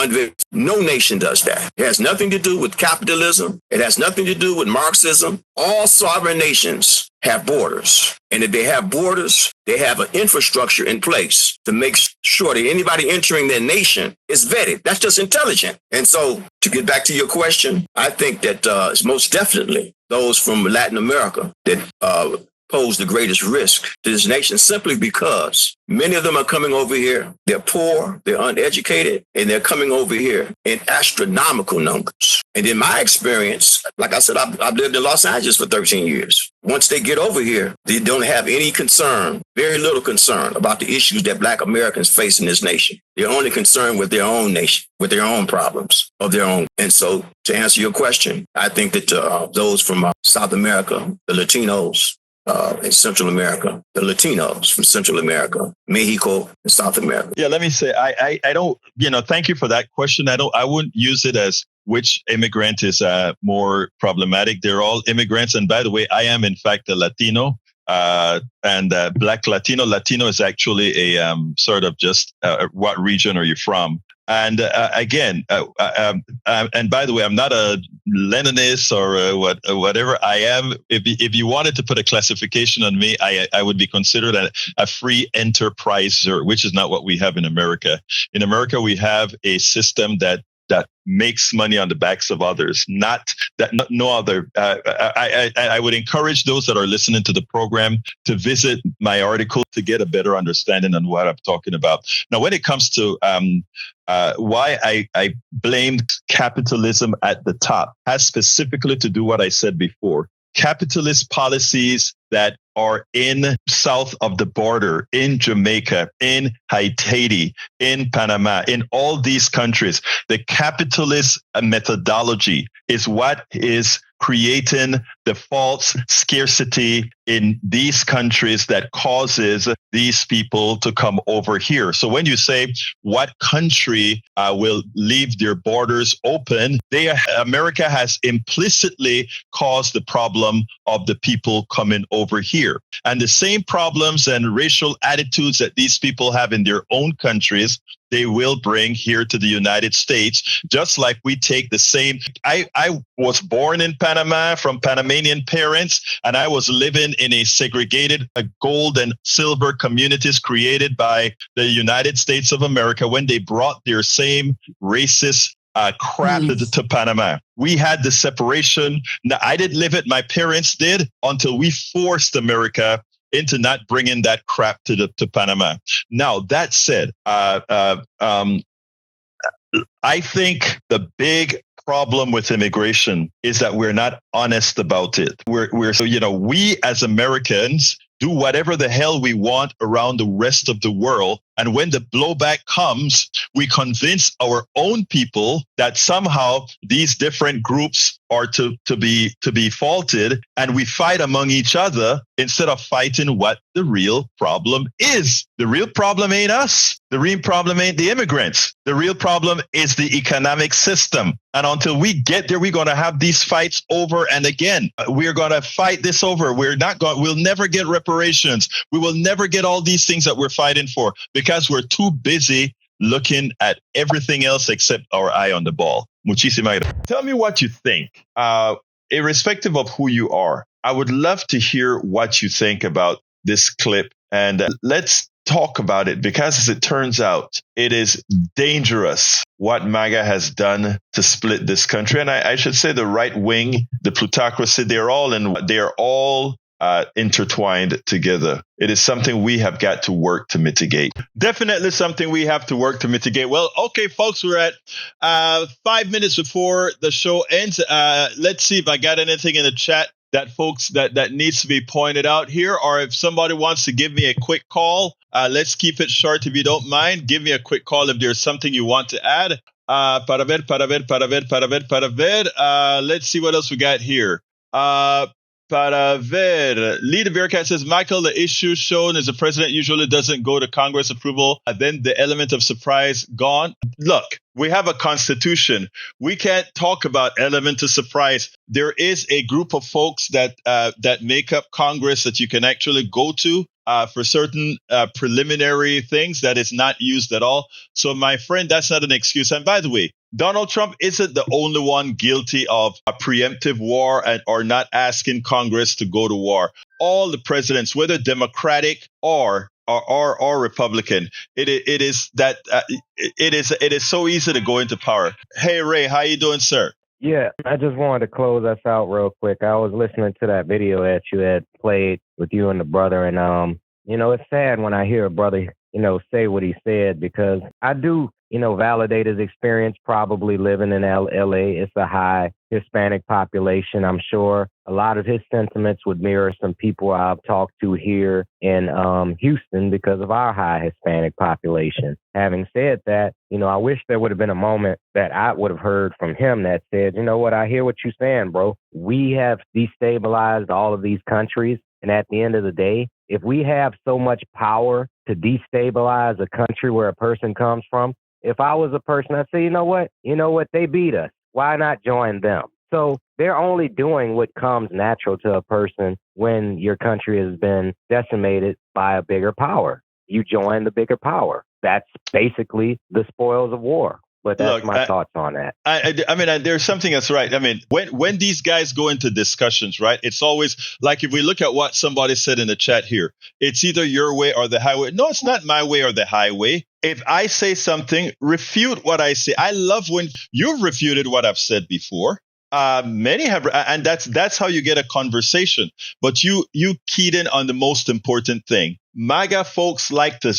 No nation does that. It has nothing to do with capitalism. It has nothing to do with Marxism. All sovereign nations have borders. And if they have borders, they have an infrastructure in place to make sure that anybody entering their nation is vetted. That's just intelligent. And so to get back to your question, I think that it's most definitely those from Latin America that pose the greatest risk to this nation, simply because many of them are coming over here. They're poor, they're uneducated, and they're coming over here in astronomical numbers. And in my experience, like I said, I've lived in Los Angeles for 13 years. Once they get over here, they don't have any concern, very little concern about the issues that Black Americans face in this nation. They're only concerned with their own nation, with their own problems of their own. And so to answer your question, I think that those from South America, the Latinos, in Central America, the Latinos from Central America, Mexico, and South America. Yeah, let me say, I don't, thank you for that question. I wouldn't use it as which immigrant is more problematic. They're all immigrants. And by the way, I am in fact a Latino. And Black Latino. Latino is actually a sort of just what region are you from? And again, and by the way, I'm not a Leninist or whatever. I am. If you wanted to put a classification on me, I would be considered a free enterpriser, which is not what we have in America. In America, we have a system that makes money on the backs of others, not that no other. I would encourage those that are listening to the program to visit my article to get a better understanding on what I'm talking about. Now, when it comes to why I blamed capitalism at the top, has specifically to do what I said before. Capitalist policies that are in south of the border, in Jamaica, in Haiti, in Panama, in all these countries, the capitalist methodology is what is creating the false scarcity in these countries that causes these people to come over here. So when you say what country will leave their borders open, America has implicitly caused the problem of the people coming over here. And the same problems and racial attitudes that these people have in their own countries, they will bring here to the United States, just like we take the same. I was born in Panama from Panamanian parents, and I was living in a segregated gold and silver communities created by the United States of America when they brought their same racist crap to Panama. We had the separation. Now, I didn't live it. My parents did until we forced America into not bringing that crap to Panama. Now, that said, I think the big problem with immigration is that we're not honest about it. We as Americans do whatever the hell we want around the rest of the world. And when the blowback comes, we convince our own people that somehow these different groups are to be faulted, and we fight among each other instead of fighting what the real problem is. The real problem ain't us. The real problem ain't the immigrants. The real problem is the economic system. And until we get there, we're going to have these fights over and again. We're going to fight this over. We'll never get reparations. We will never get all these things that we're fighting for because we're too busy looking at everything else except our eye on the ball. Muchísimas gracias. Tell me what you think. Irrespective of who you are, I would love to hear what you think about this clip. And let's talk about it, because as it turns out, it is dangerous what MAGA has done to split this country. And I should say the right wing, the plutocracy, they're all intertwined together. It is something we have got to work to mitigate. Definitely something we have to work to mitigate. Well, okay, folks, we're at 5 minutes before the show ends. Let's see if I got anything in the chat that folks that needs to be pointed out here, or if somebody wants to give me a quick call. Let's keep it short if you don't mind. Give me a quick call if there's something you want to add. Para ver. Let's see what else we got here. Para ver. Leader Bearcat says, Michael, the issue shown is the president usually doesn't go to Congress approval, and then the element of surprise gone. Look, we have a constitution. We can't talk about element of surprise. There is a group of folks that make up Congress that you can actually go to for certain preliminary things that is not used at all. So, my friend, that's not an excuse. And by the way, Donald Trump isn't the only one guilty of a preemptive war or not asking Congress to go to war. All the presidents, whether Democratic or Republican, it is so easy to go into power. Hey, Ray, how you doing, sir? Yeah, I just wanted to close us out real quick. I was listening to that video that you had played with you and the brother, and it's sad when I hear a brother, say what he said, because I do, validate his experience probably living in LA. It's a high Hispanic population. I'm sure a lot of his sentiments would mirror some people I've talked to here in Houston because of our high Hispanic population. Having said that, I wish there would have been a moment that I would have heard from him that said, you know what, I hear what you're saying, bro. We have destabilized all of these countries. And at the end of the day, if we have so much power to destabilize a country where a person comes from, if I was a person, I'd say, you know what, they beat us. Why not join them? So they're only doing what comes natural to a person when your country has been decimated by a bigger power. You join the bigger power. That's basically the spoils of war. But that's my thoughts on that. I mean, there's something that's right. I mean, when these guys go into discussions, right, it's always like, if we look at what somebody said in the chat here, it's either your way or the highway. No, it's not my way or the highway. If I say something, refute what I say. I love when you've refuted what I've said before. Many have, and that's how you get a conversation. But you keyed in on the most important thing. MAGA folks like to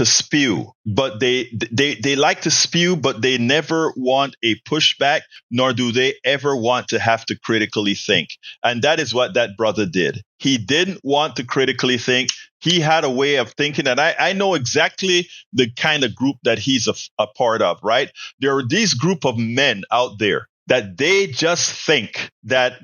spew, but they like to spew, but they never want a pushback, nor do they ever want to have to critically think. And that is what that brother did. He didn't want to critically think. He had a way of thinking, and I know exactly the kind of group that he's a part of, right? There are these group of men out there that they just think that,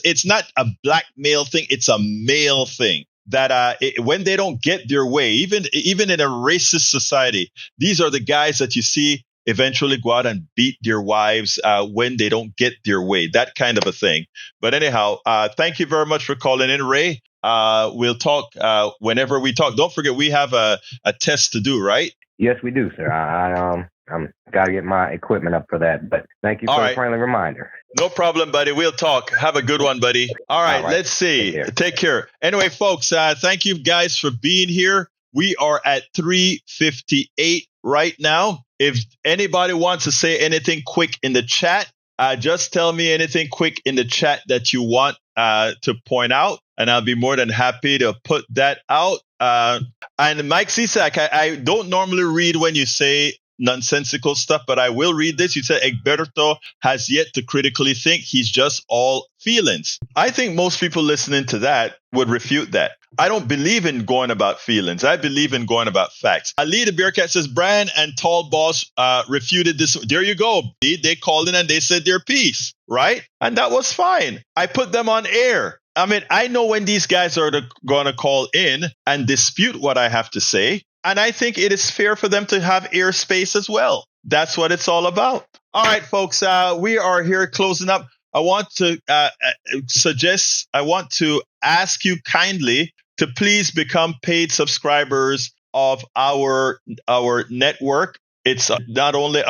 it's not a black male thing, it's a male thing. That when they don't get their way, even in a racist society, these are the guys that you see eventually go out and beat their wives when they don't get their way, that kind of a thing. But anyhow, thank you very much for calling in, Ray. We'll talk whenever we talk. Don't forget, we have a test to do, right? Yes, we do, sir. I'm got to get my equipment up for that. But thank you for the friendly reminder. No problem, buddy. We'll talk. Have a good one, buddy. All right. Let's see. Take care. Anyway, folks, thank you guys for being here. We are at 3:58 right now. If anybody wants to say anything quick in the chat, just tell me anything quick in the chat that you want to point out, and I'll be more than happy to put that out. And Mike Cisak, I don't normally read when you say nonsensical stuff, but I will read this. You said Egberto has yet to critically think. He's just all feelings. I think most people listening to that would refute that. I don't believe in going about feelings. I believe in going about facts. Ali the Bearcat says, Brian and Tall Boss refuted this. There you go. They called in and they said their piece, right? And that was fine. I put them on air. I mean, I know when these guys are going to call in and dispute what I have to say. And I think it is fair for them to have airspace as well. That's what it's all about. All right, folks, we are here closing up. I want to ask you kindly to please become paid subscribers of our network. It's not only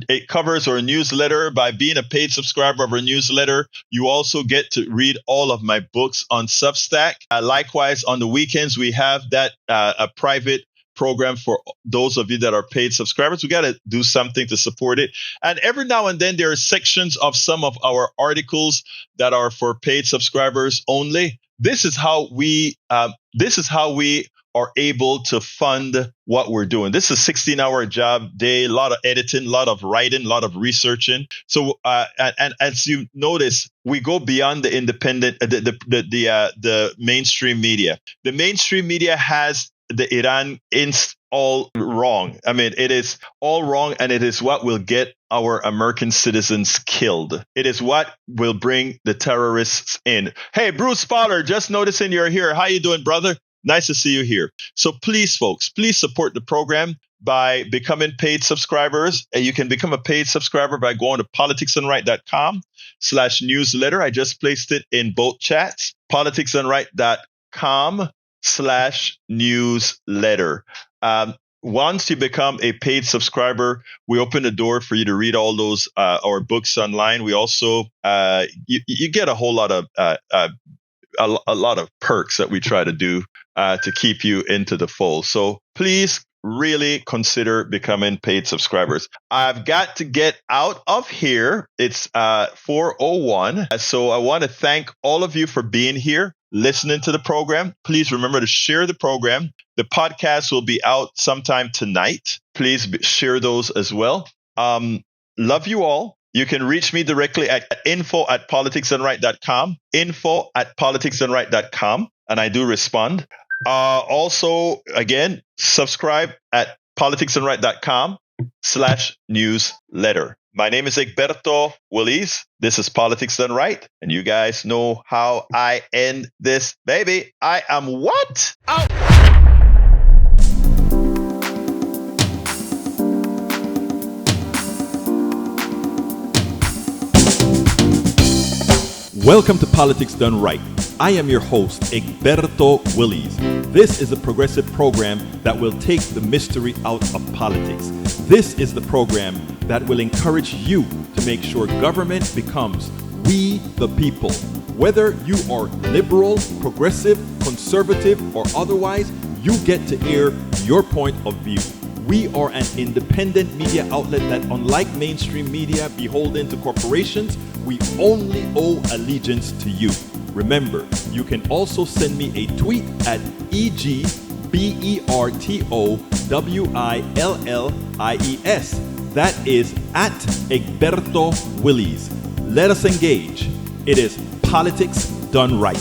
it covers our newsletter. By being a paid subscriber of our newsletter, you also get to read all of my books on Substack. Likewise, on the weekends, we have that a private program for those of you that are paid subscribers. We got to do something to support it. And every now and then, there are sections of some of our articles that are for paid subscribers only. This is how we are able to fund what we're doing. This is a 16-hour job day, a lot of editing, a lot of writing, a lot of researching. So, and as you notice, we go beyond the independent, the mainstream media. The mainstream media has the Iran all wrong. I mean, it is all wrong, and it is what will get our American citizens killed. It is what will bring the terrorists in. Hey, Bruce Pollard, just noticing you're here. How you doing, brother? Nice to see you here. So please, folks, please support the program by becoming paid subscribers. And you can become a paid subscriber by going to politicsandright.com/newsletter. I just placed it in both chats. politicsandright.com/newsletter. Once you become a paid subscriber, we open the door for you to read all those our books online. We also you get a whole lot of a lot of perks that we try to do to keep you into the fold. So please really consider becoming paid subscribers. I've got to get out of here. It's 4:01. So I want to thank all of you for being here, listening to the program. Please remember to share the program. The podcast will be out sometime tonight. Please share those as well. Love you all. You can reach me directly at info@politicsandright.com, info@politicsandright.com, and I do respond. Also, again, subscribe at politicsandright.com/newsletter. My name is Egberto Willies. This is Politics Done Right. And you guys know how I end this, baby. I am what? Out. Welcome to Politics Done Right. I am your host, Egberto Willies. This is a progressive program that will take the mystery out of politics. This is the program that will encourage you to make sure government becomes we the people. Whether you are liberal, progressive, conservative, or otherwise, you get to air your point of view. We are an independent media outlet that, unlike mainstream media beholden to corporations, we only owe allegiance to you. Remember, you can also send me a tweet at EGBERTOWILLIES. That is at Egberto Willies. Let us engage. It is Politics Done Right.